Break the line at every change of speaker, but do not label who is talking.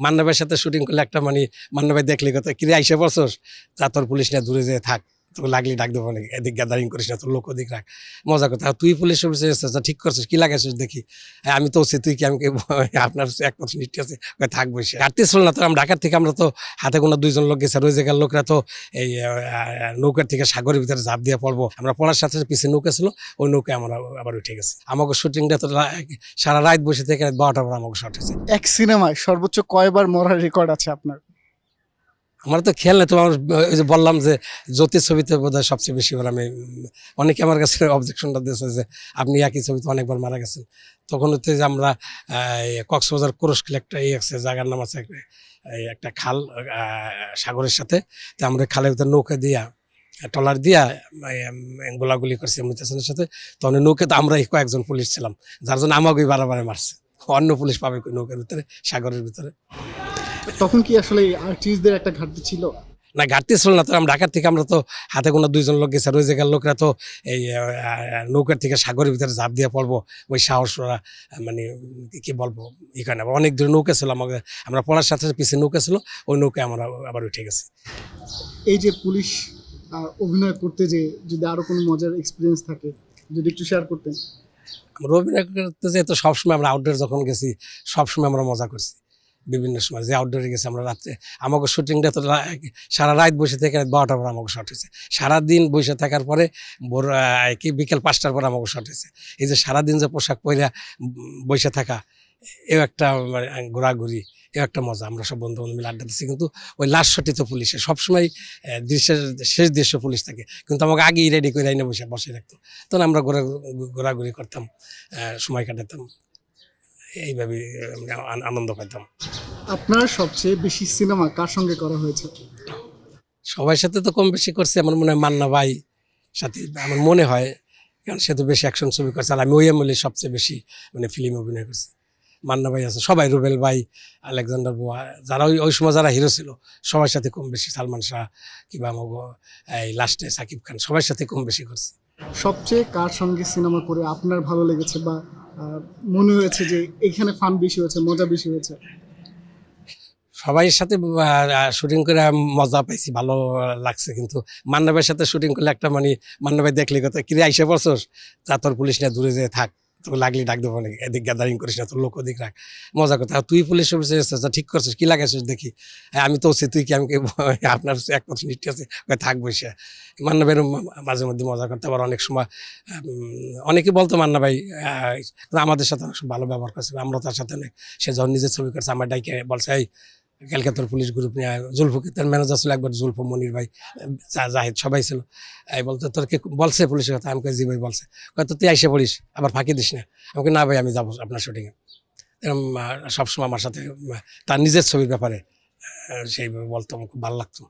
মান্না ভাইয়ের সাথে শুটিং করলে একটা মানে মান্না ভাই দেখলে কথা কিরে আইসে পড়ছস, যা তোর পুলিশ না দূরে যেয়ে থাক, তোকে লাগলি ডাক দেবো নাকি, এদিক গ্যাদারিং করিস না, তোর লোক ওদিক রাখ। মজা কথা, তুই পুলিশ অফিসে এসেছিস, ঠিক করছিস, কি লাগাইছিস দেখি। আমি তো তুই কি আমি আপনার একমাত্র নিষ্ঠি আছে, থাকবো সে ঘাটতি ছিল না। তো আমরা ঢাকার থেকে আমরা তো হাতে কোনো 2 জন লোক গেছে, আর ওই জায়গার লোকরা তো এই নৌকার থেকে সাগরের ভিতরে ঝাঁপ দিয়ে পড়বো। আমরা পড়ার সাথে সাথে পিছিয়ে নৌকা ছিল, ওই নৌকায় আমরা আবার উঠে গেছি। আমাকে শুটিংটা তো সারা রাত বসে থেকে 12টার পর আমাকে শট হয়েছে।
এক সিনেমায় সর্বোচ্চ কয়বার মরার রেকর্ড আছে আপনার?
আমার তো খেয়াল নেই, তোমার ওই যে বললাম যে জ্যোতির ছবিতে বোধহয় সবচেয়ে বেশি বার আমি, অনেকে আমার কাছে অবজেকশনটা দিয়েছে যে আপনি একই ছবিতে অনেকবার মারা গেছেন। তখন হচ্ছে যে আমরা কক্সবাজার কোরসকিল একটা আছে, জায়গার নাম আছে, একটা খাল সাগরের সাথে, তো আমরা খালের ভিতরে নৌকা দিয়া ট্রলার দিয়া গোলাগুলি করছি মুতাসেনের সাথে। তখন নৌকাতে আমরা কয়েকজন পুলিশ ছিলাম, যার জন্য আমাকেই বারে মারছে। অন্য পুলিশ পাবে নৌকার ভিতরে, সাগরের ভিতরে।
তখন কি আসলে আর্টিস্টদের একটা ঘাটতি ছিল?
না, ঘাটতি ছিল না। তো আমরা ঢাকার থেকে আমরা তো হাতে কোনো 2 জন লোক গেছে, আর ওই জায়গার লোকরা তো এই নৌকার থেকে সাগরের ভিতরে ঝাঁপ দিয়ে পড়বো, ওই সাহস ওরা মানে কি বলবো এখানে অনেক দূরে নৌকা ছিল। আমাদের আমরা পড়ার সাথে সাথে পিছিয়ে নৌকা ছিল, ওই নৌকায় আমরা আবার উঠে গেছি।
এই যে পুলিশ অভিনয় করতে, যে যদি আরো কোনো মজার এক্সপিরিয়েন্স থাকে যদি একটু শেয়ার করতেন।
আমরা অভিনয় করতে যেয়ে তো সবসময় আমরা আউটডোর যখন গেছি সবসময় আমরা মজা করছি। বিভিন্ন সময় যে আউটডোরে গেছি আমরা রাত্রে, আমাকে শুটিংটা তো সারা রাত বসে থেকে 12টার পর আমাকে শট হয়েছে। সারাদিন বসে থাকার পরে কি বিকেল 5টার পর আমাকে শট হয়েছে। এই যে সারাদিন যে পোশাক পরে বসে থাকা, এও একটা ঘোরাঘুরি, এও একটা মজা। আমরা সব বন্ধু মিলে আড্ডা দিচ্ছি, কিন্তু ওই লাস্ট শটই তো পুলিশের সবসময় দৃশ্যের শেষ দৃশ্য পুলিশ থাকে, কিন্তু আমাকে আগেই রেডি করে আইনে বসে রাখতো। তখন আমরা ঘোরাঘুরি করতাম, সময় কাটাতাম, এইভাবে আনন্দ পেতাম।
আপনার সবচেয়ে বেশি সিনেমা কার সঙ্গে করা হয়েছে?
সবার সাথে তো কম বেশি করছি, আমার মনে হয় মান্না ভাই সাথে আমার মনে হয়, কারণ সে তো বেশি অ্যাকশন ছবি করছে। আর আমি ওই আমলে সবচেয়ে বেশি মানে ফিল্ম অভিনয় করছি। মান্না ভাই আছে, সবাই, রুবেল ভাই, আলেকজান্ডার বোয়া, যারা ওই সময় যারা হিরো ছিল সবার সাথে কম বেশি, সালমান শাহ কিংবা এই লাস্টে সাকিব খান, সবার সাথে কম বেশি করছি।
সবচেয়ে কার সঙ্গে সিনেমা করে আপনার ভালো লেগেছে বা মনে হয়েছে যে এখানে ফান বেশি হয়েছে, মজা বেশি হয়েছে?
সবাই সাথে শুটিং করে মজা পাইছি, ভালো লাগছে। কিন্তু মান্না ভাইয়ের সাথে শুটিং করলে একটা মানে মান্না ভাই দেখলে কথা কিরে আইসে পড়ছস, যা তোর পুলিশ না দূরে যেয়ে থাক, তোকে লাগলি ডাক দেবো নাকি, এদিক গ্যাদারিং করিস না, তোর লোক ওদিক রাখ। মজা কথা, তুই পুলিশ অফিসে এসেছিস, ঠিক করছিস, কি লাগাইছিস দেখি। আমি তো তুই কি আমি আপনার একমাত্র নিষ্ঠি আছে, থাকবো সে। মান্না ভাইয়ের মাঝে মধ্যে মজা করতে, আবার অনেক সময় অনেকে বলতো মান্না ভাই আমাদের সাথে অনেক ভালো ব্যবহার করছে, আমরা তার সাথে অনেক। সে যখন নিজের ছবি করছে আমার ডাইকে বলছে, এই কালকে তোর পুলিশ গ্রুপ নিয়ে জুলফুকে, তার ম্যানেজার ছিল একবার, জুলফু, মনির ভাই, জাহিদ, সবাই ছিল। এই বলতো তোর কে বলছে পুলিশের কথা? আমি জি ভাই বলছে। হয়তো তুই আইসে পড়িস, আবার ফাঁকি দিস না। আমাকে না ভাই আমি যাবো আপনার শুটিংয়ে। এরকম সবসময় আমার সাথে তার নিজের ছবির ব্যাপারে সেইভাবে বলতো, আমার খুব ভালো লাগতো।